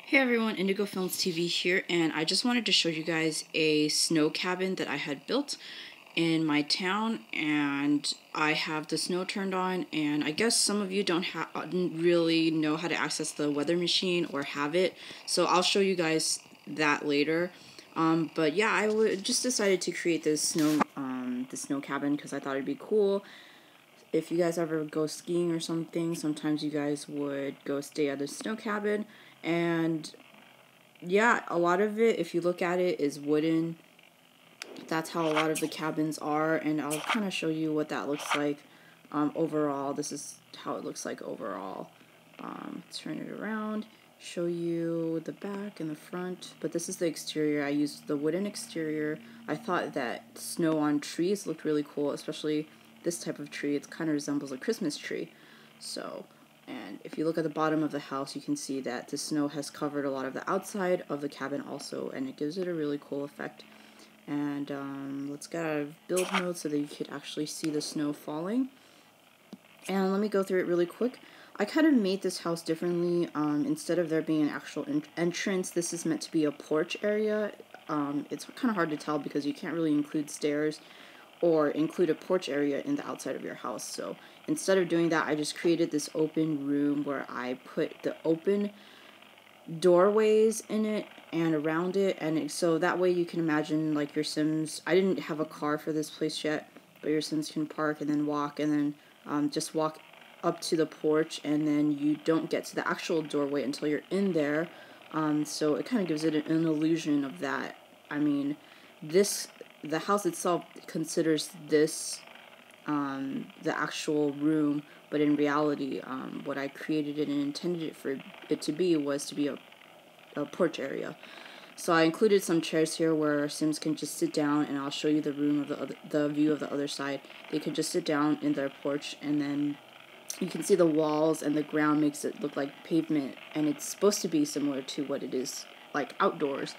Hey everyone, Indigo Films TV here, and I just wanted to show you guys a snow cabin that I had built in my town, and I have the snow turned on, and I guess some of you don't really know how to access the weather machine or have it, so I'll show you guys that later. But yeah, I just decided to create this snow cabin because I thought it'd be cool. If you guys ever go skiing or something, sometimes you guys would go stay at a snow cabin, and yeah, a lot of it, if you look at it, is wooden. That's how a lot of the cabins are, and I'll kind of show you what that looks like overall. This is how it looks like overall. Turn it around, show you the back and the front, but this is the exterior. I used the wooden exterior. I thought that snow on trees looked really cool, especially this type of tree. It kind of resembles a Christmas tree. So, and if you look at the bottom of the house, you can see that the snow has covered a lot of the outside of the cabin also, and it gives it a really cool effect. And let's get out of build mode so that you could actually see the snow falling. And let me go through it really quick. I kind of made this house differently. Instead of there being an actual entrance, this is meant to be a porch area. It's kind of hard to tell because you can't really include stairs or include a porch area in the outside of your house. So instead of doing that, I just created this open room where I put the open doorways in it and around it, and so that way you can imagine like your Sims. I didn't have a car for this place yet, but your Sims can park and then walk, and then just walk up to the porch, and then you don't get to the actual doorway until you're in there. So it kind of gives it an illusion of that. I mean, the house itself considers this the actual room, but in reality, what I created it and intended it for it to be was to be a porch area. So I included some chairs here where Sims can just sit down, and I'll show you the room of the view of the other side. They could just sit down in their porch, and then you can see the walls and the ground makes it look like pavement, and it's supposed to be similar to what it is like outdoors.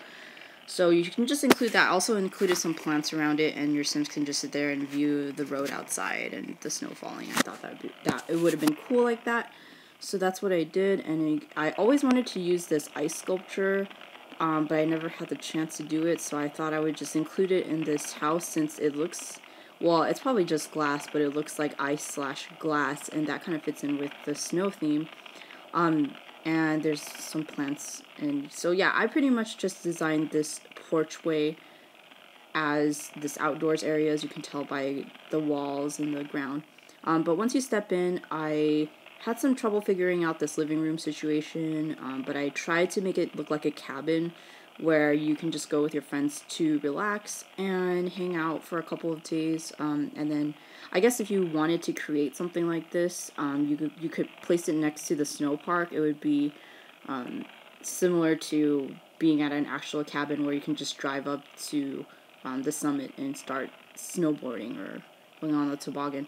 So you can just include that. I also included some plants around it, and your Sims can just sit there and view the road outside and the snow falling. I thought that it would have been cool like that. So that's what I did, and I always wanted to use this ice sculpture, but I never had the chance to do it, so I thought I would just include it in this house since it looks, well, it's probably just glass, but it looks like ice/glass, and that kind of fits in with the snow theme. And there's some plants, and so yeah, I pretty much just designed this porchway as this outdoors area, as you can tell by the walls and the ground. But once you step in, I had some trouble figuring out this living room situation, but I tried to make it look like a cabin where you can just go with your friends to relax and hang out for a couple of days. And then I guess if you wanted to create something like this, you could place it next to the snow park. It would be similar to being at an actual cabin where you can just drive up to the summit and start snowboarding or going on the toboggan.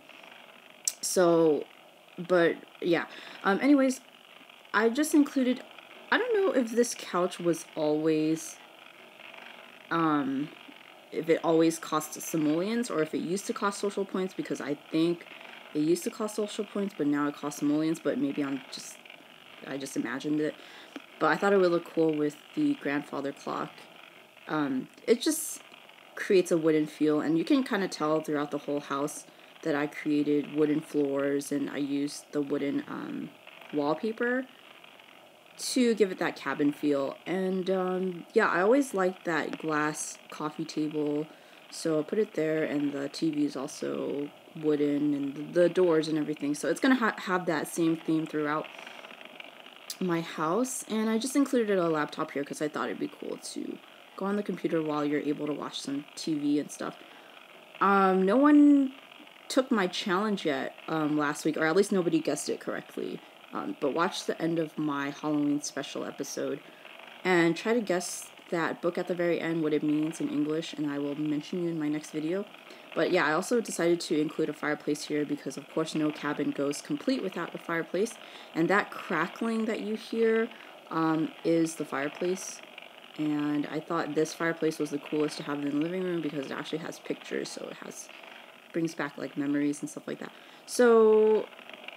So, but yeah. Anyways, I just included, I don't know if this couch was always, if it always cost simoleons or if it used to cost social points, because I think it used to cost social points, but now it costs simoleons, but maybe I just imagined it. But I thought it would look cool with the grandfather clock. It just creates a wooden feel, and you can kind of tell throughout the whole house that I created wooden floors, and I used the wooden wallpaper to give it that cabin feel. And yeah, I always liked that glass coffee table, so I put it there, and the TV is also wooden, and the doors and everything, so it's gonna have that same theme throughout my house. And I just included a laptop here because I thought it'd be cool to go on the computer while you're able to watch some TV and stuff. No one took my challenge yet last week, or at least nobody guessed it correctly. But watch the end of my Halloween special episode and try to guess that book at the very end, what it means in English, and I will mention you in my next video. But yeah, I also decided to include a fireplace here because, of course, no cabin goes complete without a fireplace. And that crackling that you hear is the fireplace. And I thought this fireplace was the coolest to have in the living room because it actually has pictures, so it brings back like memories and stuff like that. So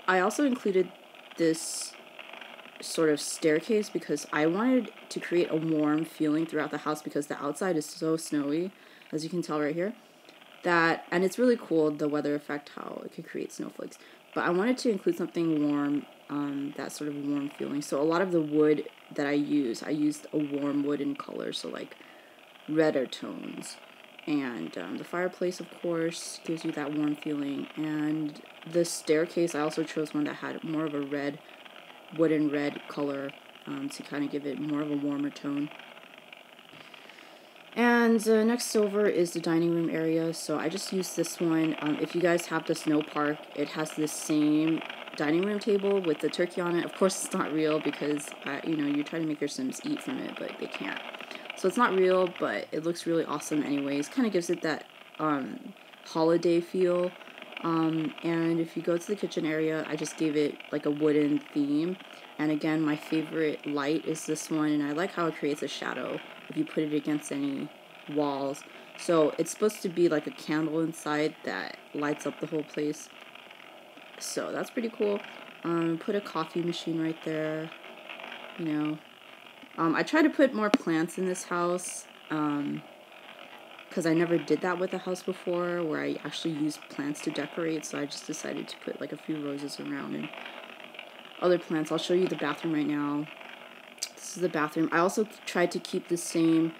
I also included this sort of staircase because I wanted to create a warm feeling throughout the house because the outside is so snowy, as you can tell right here. And it's really cool, the weather effect, how it could create snowflakes. But I wanted to include something warm, that sort of warm feeling. So a lot of the wood that I used a warm wooden color, so like redder tones. And the fireplace, of course, gives you that warm feeling. And the staircase, I also chose one that had more of a red, wooden red color, to kind of give it more of a warmer tone. And next over is the dining room area. So I just used this one. If you guys have the snow park, it has this same dining room table with the turkey on it. Of course, it's not real because, you try to make your Sims eat from it, but they can't. So it's not real, but it looks really awesome anyways. Kind of gives it that holiday feel. And if you go to the kitchen area, I just gave it like a wooden theme. And again, my favorite light is this one, and I like how it creates a shadow if you put it against any walls. So it's supposed to be like a candle inside that lights up the whole place. So that's pretty cool. Put a coffee machine right there, I try to put more plants in this house, because I never did that with a house before, where I actually used plants to decorate, so I just decided to put like a few roses around and other plants. I'll show you the bathroom right now. This is the bathroom. I also tried to keep the same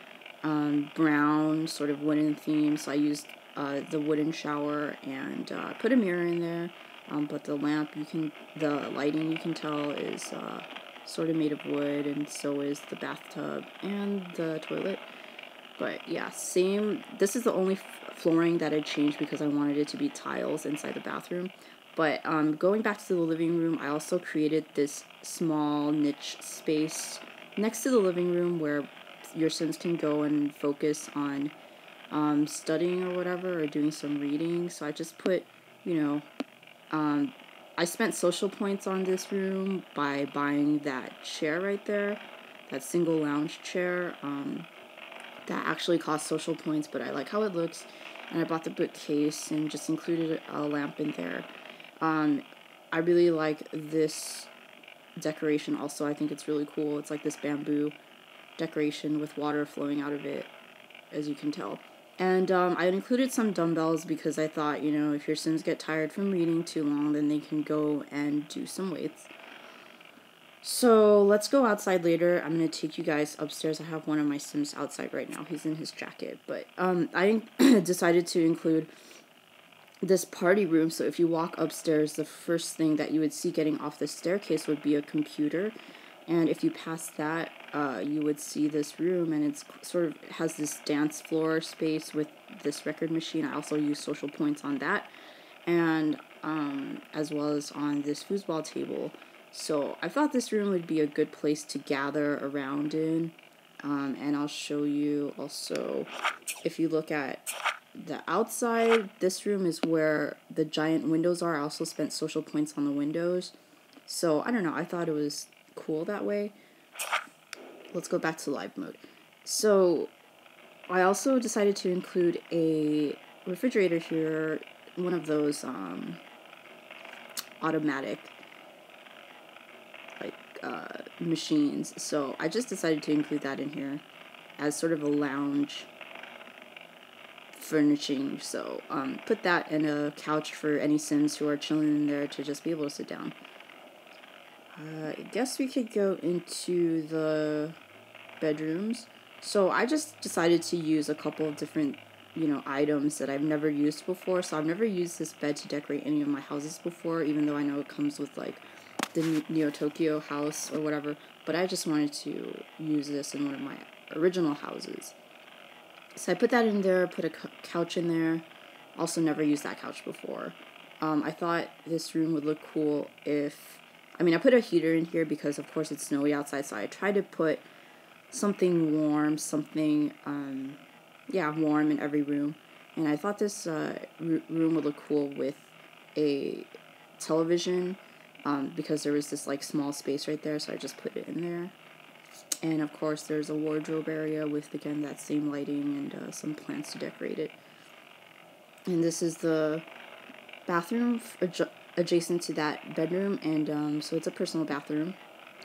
brown sort of wooden theme, so I used the wooden shower and put a mirror in there, but the lighting you can tell is sort of made of wood, and so is the bathtub and the toilet. But yeah, same. This is the only flooring that I changed because I wanted it to be tiles inside the bathroom. But going back to the living room, I also created this small niche space next to the living room where your Sims can go and focus on studying or whatever, or doing some reading. So I just put, I spent social points on this room by buying that chair right there, that single lounge chair. That actually cost social points, but I like how it looks. And I bought the bookcase and just included a lamp in there. I really like this decoration also. I think it's really cool. It's like this bamboo decoration with water flowing out of it, as you can tell. And I included some dumbbells because I thought, if your Sims get tired from reading too long, then they can go and do some weights. So let's go outside later. I'm going to take you guys upstairs. I have one of my Sims outside right now. He's in his jacket. But I decided to include this party room. So if you walk upstairs, the first thing that you would see getting off the staircase would be a computer. And if you pass that, you would see this room, and it's sort of has this dance floor space with this record machine. I also use social points on that, and as well as on this foosball table. So I thought this room would be a good place to gather around in, and I'll show you also, if you look at the outside, this room is where the giant windows are. I also spent social points on the windows. So I don't know, I thought it was cool that way. Let's go back to live mode. So I also decided to include a refrigerator here, one of those automatic machines. So I just decided to include that in here as sort of a lounge furnishing. So put that in a couch for any Sims who are chilling in there to just be able to sit down. I guess we could go into the bedrooms. So I just decided to use a couple of different, items that I've never used before. So I've never used this bed to decorate any of my houses before, even though I know it comes with like the Neo Tokyo house or whatever. But I just wanted to use this in one of my original houses. So I put that in there, put a couch in there. Also never used that couch before. I thought this room would look cool if... I put a heater in here because, of course, it's snowy outside, so I tried to put something warm, warm in every room. And I thought this room would look cool with a television, because there was this, small space right there, so I just put it in there. And, of course, there's a wardrobe area with, again, that same lighting and some plants to decorate it. And this is the bathroom adjacent to that bedroom, and so it's a personal bathroom.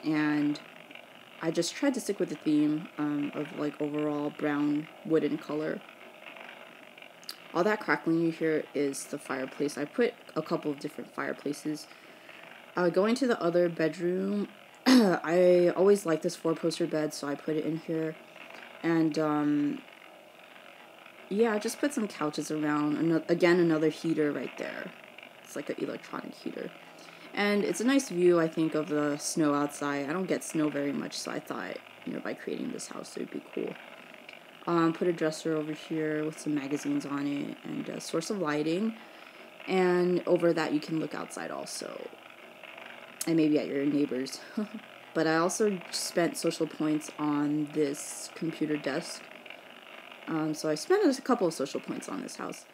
and I just tried to stick with the theme of like overall brown wooden color. All that crackling you hear is the fireplace. I put a couple of different fireplaces. Going to the other bedroom, I always like this 4-poster bed, so I put it in here. And yeah, I just put some couches around. Again, another heater right there. It's like an electronic heater. And it's a nice view, I think, of the snow outside. I don't get snow very much, so I thought, by creating this house, it would be cool. Put a dresser over here with some magazines on it and a source of lighting. And over that, you can look outside also. And maybe at your neighbors. But I also spent social points on this computer desk. So I spent a couple of social points on this house.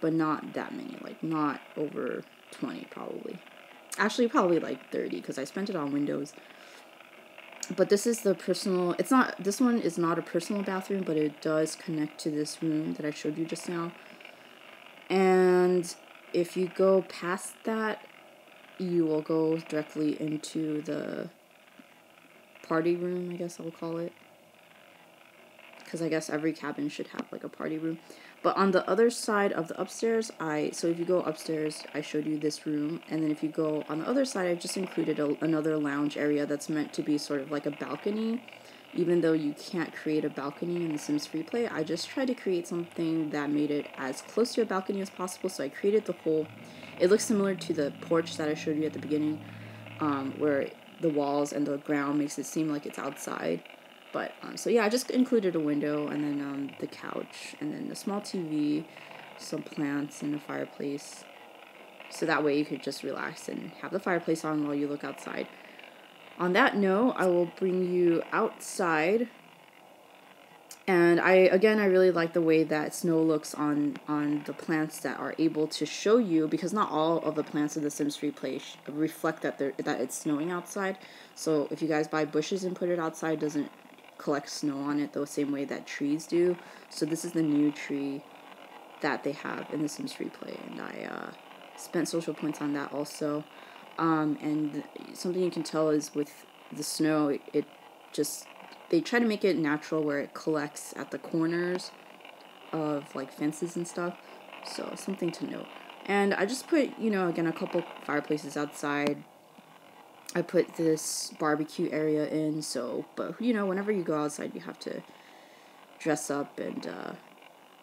But not that many. Like, not over 20 probably. Actually, probably like 30 because I spent it on windows. But this is the personal, this one is not a personal bathroom, but it does connect to this room that I showed you just now. And if you go past that, you will go directly into the party room, I guess I'll call it. Because I guess every cabin should have like a party room. But on the other side of the upstairs, so if you go upstairs, I showed you this room. And then if you go on the other side, I've just included another lounge area that's meant to be sort of like a balcony. Even though you can't create a balcony in The Sims FreePlay, I just tried to create something that made it as close to a balcony as possible. So I created the whole, it looks similar to the porch that I showed you at the beginning, where the walls and the ground makes it seem like it's outside. But, so yeah, I just included a window, and then the couch, and then a small TV, some plants, and a fireplace. So that way you could just relax and have the fireplace on while you look outside. On that note, I will bring you outside. And I really like the way that snow looks on the plants that are able to show you, because not all of the plants in The Sims FreePlay reflect that it's snowing outside. So if you guys buy bushes and put it outside, it doesn't collect snow on it the same way that trees do. So this is the new tree that they have in The Sims FreePlay, and I spent social points on that also. And something you can tell is with the snow, they try to make it natural where it collects at the corners of like fences and stuff. So something to note. And I just put, again, a couple fireplaces outside. I put this barbecue area in, but whenever you go outside, you have to dress up and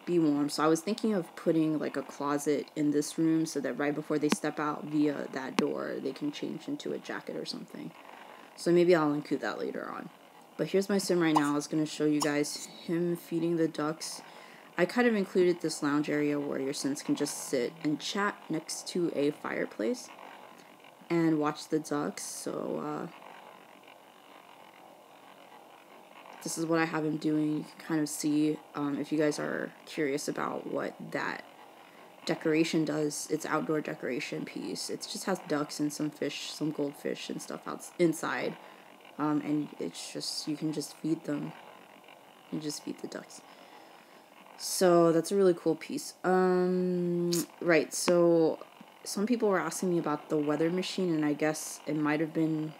be warm. So I was thinking of putting like a closet in this room so that right before they step out via that door, they can change into a jacket or something. So maybe I'll include that later on. But here's my sim right now. I was going to show you guys him feeding the ducks. I kind of included this lounge area where your sims can just sit and chat next to a fireplace and watch the ducks. So this is what I have him doing. You can kind of see, if you guys are curious about what that decoration does. It's outdoor decoration piece. It just has ducks and some fish, some goldfish and stuff inside. And it's just, you can just feed them. You just feed the ducks. So that's a really cool piece. Right, so some people were asking me about the weather machine, and I guess it might have been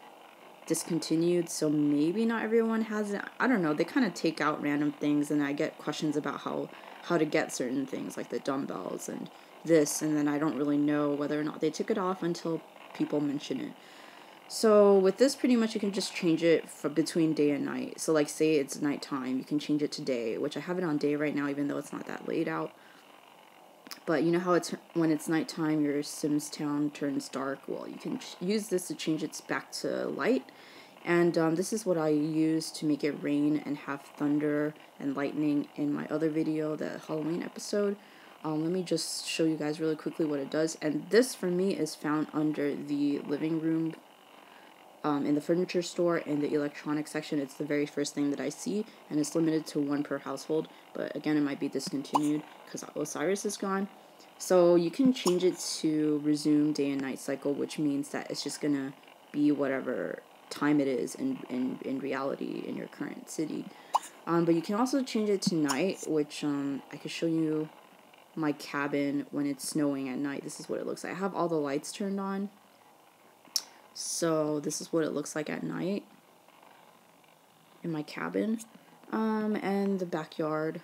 discontinued, so maybe not everyone has it. I don't know. They kind of take out random things, and I get questions about how to get certain things, like the dumbbells and this, and then I don't really know whether or not they took it off until people mention it. So with this, pretty much you can just change it between day and night. So like say it's nighttime, you can change it to day, which I have it on day right now, even though it's not that late out. But you know how when it's nighttime, your Sims town turns dark? Well, you can use this to change it back to light. And this is what I use to make it rain and have thunder and lightning in my other video, the Halloween episode. Let me just show you guys really quickly what it does. And this, for me, is found under the living room, in the furniture store, in the electronics section. It's the very first thing that I see, and it's limited to 1 per household. But again, it might be discontinued because Osiris is gone. So you can change it to resume day and night cycle, which means that it's just gonna be whatever time it is in reality in your current city. But you can also change it to night, which I could show you my cabin when it's snowing at night. This is what it looks like. I have all the lights turned on. So this is what it looks like at night in my cabin, and the backyard.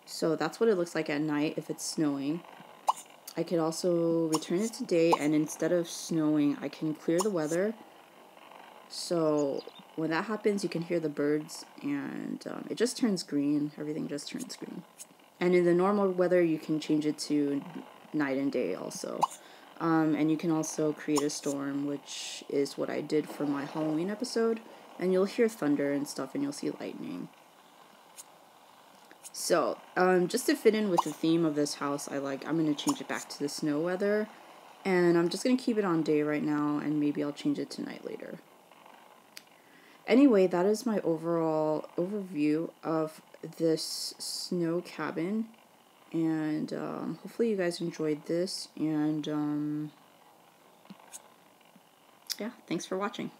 So that's what it looks like at night if it's snowing. I could also return it to day, and instead of snowing, I can clear the weather. So when that happens, you can hear the birds, and it just turns green. Everything just turns green. And in the normal weather, you can change it to night and day also. And you can also create a storm, which is what I did for my Halloween episode. And you'll hear thunder and stuff, and you'll see lightning. So, just to fit in with the theme of this house, I'm going to change it back to the snow weather. And I'm just going to keep it on day right now, and maybe I'll change it to night later. Anyway, that is my overall overview of this snow cabin. And hopefully you guys enjoyed this. And yeah, thanks for watching.